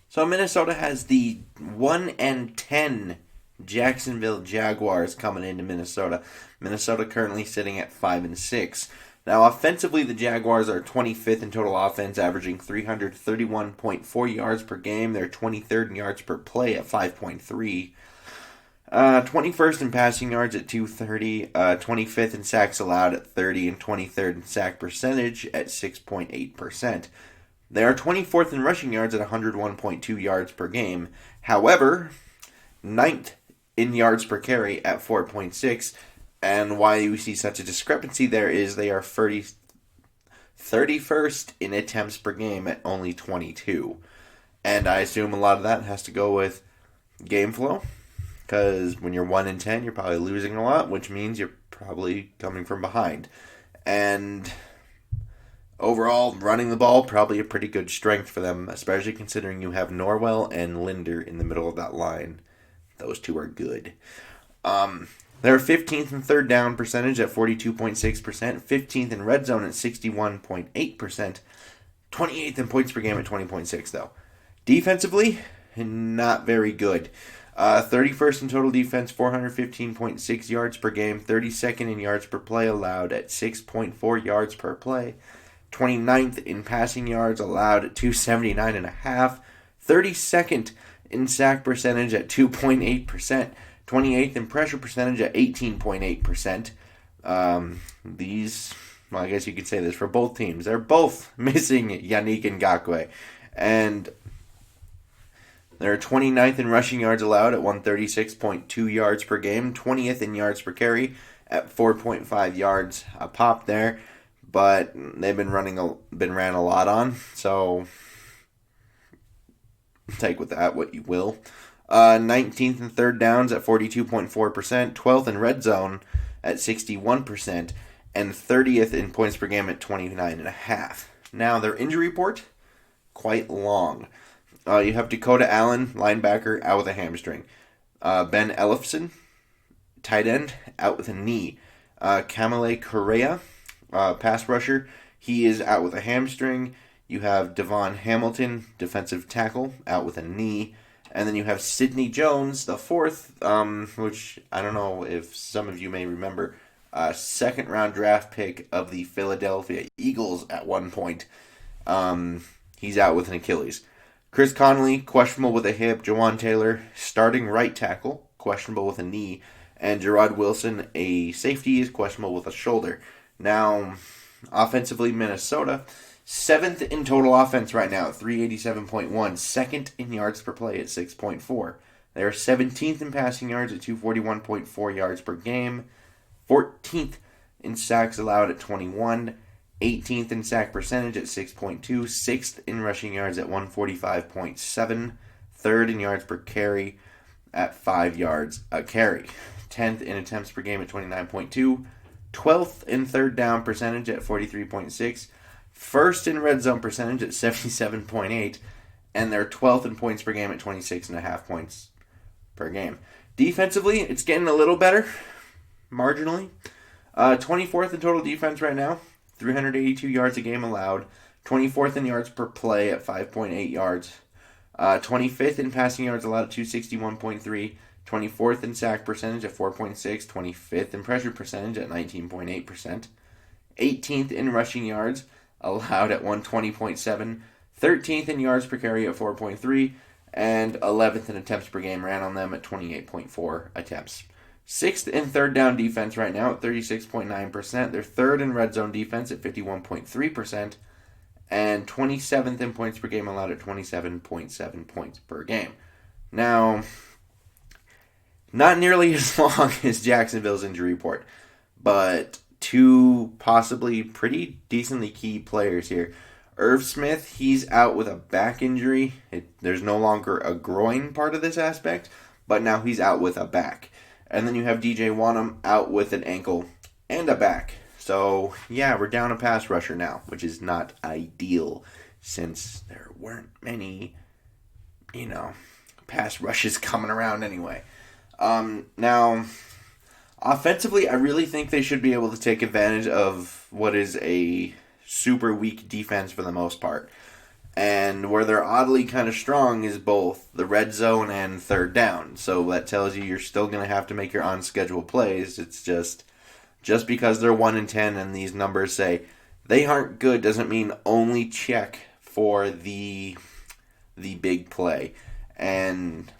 So Minnesota has the 1-10 Jacksonville Jaguars coming into Minnesota. Minnesota currently sitting at 5-6. Now, offensively, the Jaguars are 25th in total offense, averaging 331.4 yards per game. They're 23rd in yards per play at 5.3. 21st in passing yards at 230, 25th in sacks allowed at 30, and 23rd in sack percentage at 6.8%. They are 24th in rushing yards at 101.2 yards per game. However, 9th in yards per carry at 4.6. And why you see such a discrepancy there is they are 31st in attempts per game at only 22. And I assume a lot of that has to go with game flow. Because when you're 1-10, you're probably losing a lot, which means you're probably coming from behind. And overall, running the ball, probably a pretty good strength for them, especially considering you have Norwell and Linder in the middle of that line. Those two are good. They're 15th in third down percentage at 42.6%, 15th in red zone at 61.8%, 28th in points per game at 20.6, though. Defensively, not very good. 31st in total defense, 415.6 yards per game, 32nd in yards per play allowed at 6.4 yards per play, 29th in passing yards allowed at 279.5, 32nd in sack percentage at 2.8%, 28th in pressure percentage at 18.8%. Well, I guess you could say this for both teams. They're both missing Yannick Ngakoue. And they're 29th in rushing yards allowed at 136.2 yards per game, 20th in yards per carry at 4.5 yards a pop there. But they've been ran a lot on, so take with that what you will. 19th in third downs at 42.4%, 12th in red zone at 61%, and 30th in points per game at 29.5. Now, their injury report, quite long. You have Dakota Allen, linebacker, out with a hamstring. Ben Ellefson, tight end, out with a knee. Kamale Correa, pass rusher, he is out with a hamstring. You have Devon Hamilton, defensive tackle, out with a knee. And then you have Sidney Jones, the fourth, which I don't know if some of you may remember, second round draft pick of the Philadelphia Eagles at one point. He's out with an Achilles. Chris Conley, questionable with a hip. Jawan Taylor, starting right tackle, questionable with a knee. And Gerard Wilson, a safety, is questionable with a shoulder. Now, offensively, Minnesota, 7th in total offense right now at 387.1. 2nd in yards per play at 6.4. They are 17th in passing yards at 241.4 yards per game. 14th in sacks allowed at 21. 18th in sack percentage at 6.2. 6th in rushing yards at 145.7. 3rd in yards per carry at 5 yards a carry. 10th in attempts per game at 29.2. 12th in third down percentage at 43.6. First in red zone percentage at 77.8, and they're 12th in points per game at 26.5 points per game. Defensively, it's getting a little better, marginally. 24th in total defense right now, 382 yards a game allowed. 24th in yards per play at 5.8 yards. 25th in passing yards allowed at 261.3. 24th in sack percentage at 4.6. 25th in pressure percentage at 19.8%. 18th in rushing yards allowed at 120.7, 13th in yards per carry at 4.3, and 11th in attempts per game ran on them at 28.4 attempts. 6th in third down defense right now at 36.9%. They're 3rd in red zone defense at 51.3%, and 27th in points per game allowed at 27.7 points per game. Now, not nearly as long as Jacksonville's injury report, but two possibly pretty decently key players here. Irv Smith, he's out with a back injury. There's no longer a groin part of this aspect, but now he's out with a back. And then you have DJ Wanham out with an ankle and a back. So, yeah, we're down a pass rusher now, which is not ideal since there weren't many, pass rushes coming around anyway. Now, offensively, I really think they should be able to take advantage of what is a super weak defense for the most part. And where they're oddly kind of strong is both the red zone and third down. So that tells you you're still going to have to make your on-schedule plays. It's just because they're 1-10 and these numbers say they aren't good doesn't mean only check for the big play. And,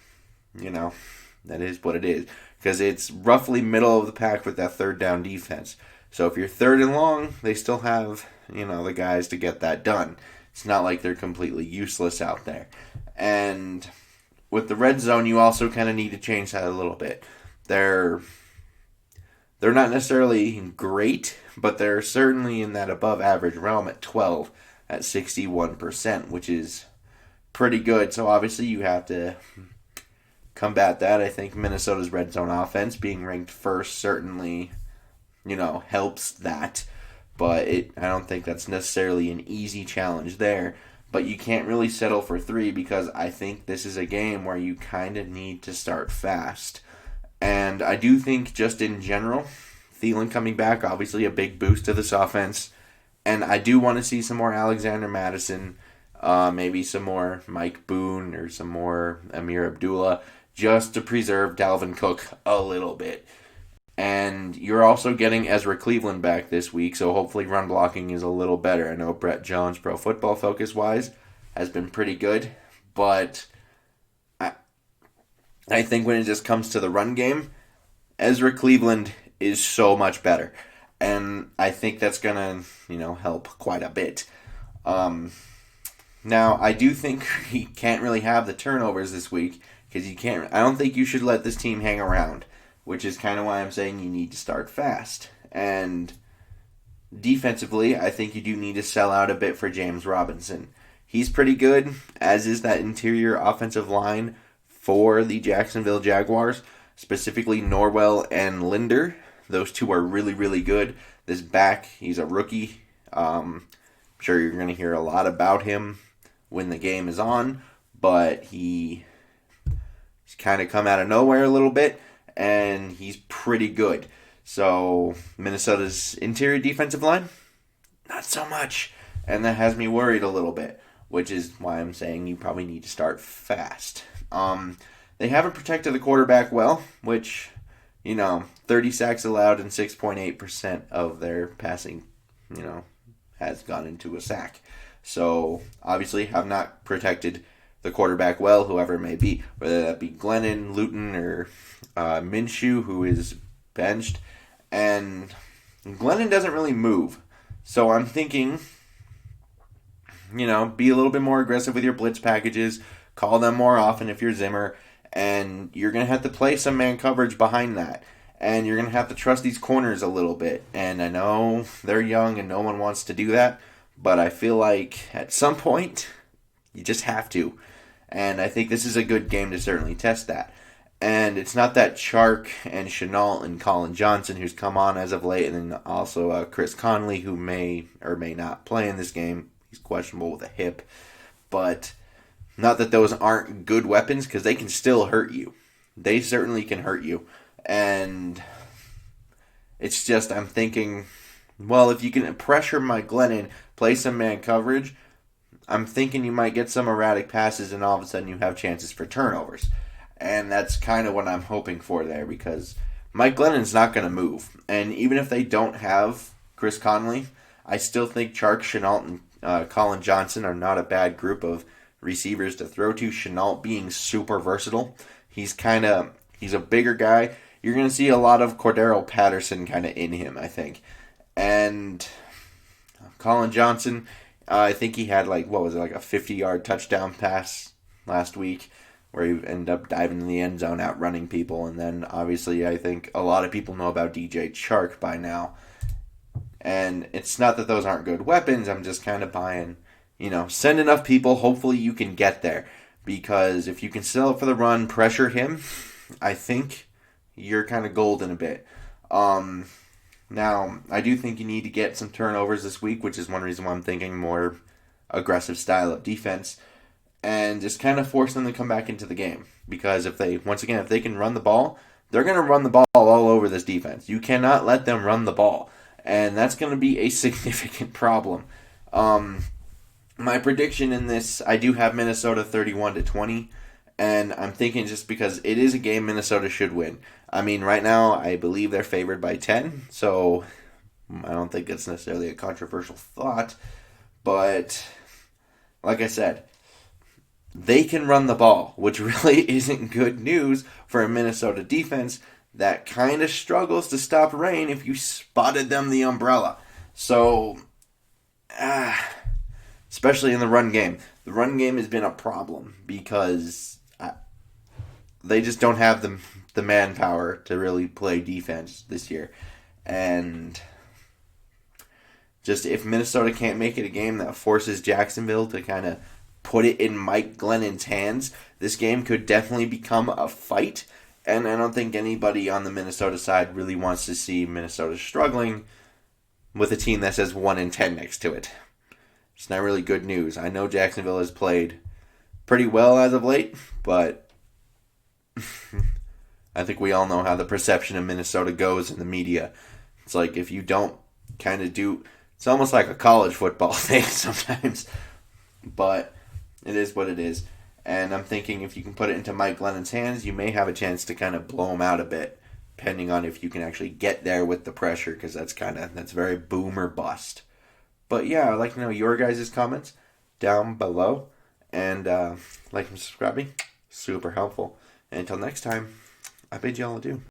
that is what it is. Because it's roughly middle of the pack with that third down defense. So if you're third and long, they still have, the guys to get that done. It's not like they're completely useless out there. And with the red zone, you also kind of need to change that a little bit. They're not necessarily great, but they're certainly in that above average realm at 12 at 61%, which is pretty good. So obviously you have to combat that. I think Minnesota's red zone offense being ranked first certainly, helps that. But I don't think that's necessarily an easy challenge there. But you can't really settle for 3 because I think this is a game where you kind of need to start fast. And I do think just in general, Thielen coming back, obviously a big boost to this offense. And I do want to see some more Alexander Mattison, maybe some more Mike Boone or some more Amir Abdullah, just to preserve Dalvin Cook a little bit. And you're also getting Ezra Cleveland back this week, so hopefully run blocking is a little better. I know Brett Jones, Pro Football Focus-wise, has been pretty good, but I think when it just comes to the run game, Ezra Cleveland is so much better. And I think that's going to, help quite a bit. Now, I do think he can't really have the turnovers this week, because I don't think you should let this team hang around, which is kind of why I'm saying you need to start fast. And defensively, I think you do need to sell out a bit for James Robinson. He's pretty good, as is that interior offensive line for the Jacksonville Jaguars, specifically Norwell and Linder. Those two are really, really good. This back, he's a rookie. I'm sure you're going to hear a lot about him when the game is on, but he's kind of come out of nowhere a little bit, and he's pretty good. So Minnesota's interior defensive line, not so much. And that has me worried a little bit, which is why I'm saying you probably need to start fast. They haven't protected the quarterback well, which, 30 sacks allowed and 6.8% of their passing, has gone into a sack. So obviously have not protected the quarterback well, whoever it may be, whether that be Glennon, Luton, or Minshew, who is benched. And Glennon doesn't really move. So I'm thinking, be a little bit more aggressive with your blitz packages, call them more often if you're Zimmer, and you're going to have to play some man coverage behind that. And you're going to have to trust these corners a little bit. And I know they're young and no one wants to do that, but I feel like at some point, you just have to. And I think this is a good game to certainly test that. And it's not that Chark and Chenault and Colin Johnson, who's come on as of late, and then also Chris Conley, who may or may not play in this game. He's questionable with a hip. But not that those aren't good weapons, because they can still hurt you. They certainly can hurt you. And it's just, I'm thinking, well, if you can pressure Mike Glennon, play some man coverage, I'm thinking you might get some erratic passes and all of a sudden you have chances for turnovers. And that's kind of what I'm hoping for there, because Mike Glennon's not going to move. And even if they don't have Chris Conley, I still think Chark, Chenault, and Colin Johnson are not a bad group of receivers to throw to. Chenault being super versatile. He's a bigger guy. You're going to see a lot of Cordero Patterson kind of in him, I think. And Colin Johnson, I think he had like a 50-yard touchdown pass last week where he ended up diving in the end zone, outrunning people. And then obviously I think a lot of people know about DJ Chark by now. And it's not that those aren't good weapons. I'm just kind of buying, send enough people. Hopefully you can get there. Because if you can sell it for the run, pressure him, I think you're kind of golden a bit. Now, I do think you need to get some turnovers this week, which is one reason why I'm thinking more aggressive style of defense. And just kind of force them to come back into the game. Because if they can run the ball, they're going to run the ball all over this defense. You cannot let them run the ball. And that's going to be a significant problem. My prediction in this, I do have Minnesota 31-20, and I'm thinking just because it is a game Minnesota should win. I mean, right now I believe they're favored by 10, so I don't think it's necessarily a controversial thought, but like I said, they can run the ball, which really isn't good news for a Minnesota defense that kind of struggles to stop rain if you spotted them the umbrella. So, especially in the run game. The run game has been a problem because they just don't have the manpower to really play defense this year. And just if Minnesota can't make it a game that forces Jacksonville to kind of put it in Mike Glennon's hands, this game could definitely become a fight. And I don't think anybody on the Minnesota side really wants to see Minnesota struggling with a team that says 1-10 next to it. It's not really good news. I know Jacksonville has played pretty well as of late, but I think we all know how the perception of Minnesota goes in the media. It's like if you don't kind of do... It's almost like a college football thing sometimes. But it is what it is. And I'm thinking if you can put it into Mike Glennon's hands, you may have a chance to kind of blow him out a bit, depending on if you can actually get there with the pressure, because that's very boom or bust. But yeah, I'd like to know your guys' comments down below. And like and subscribing, super helpful. And until next time, I bid you all adieu.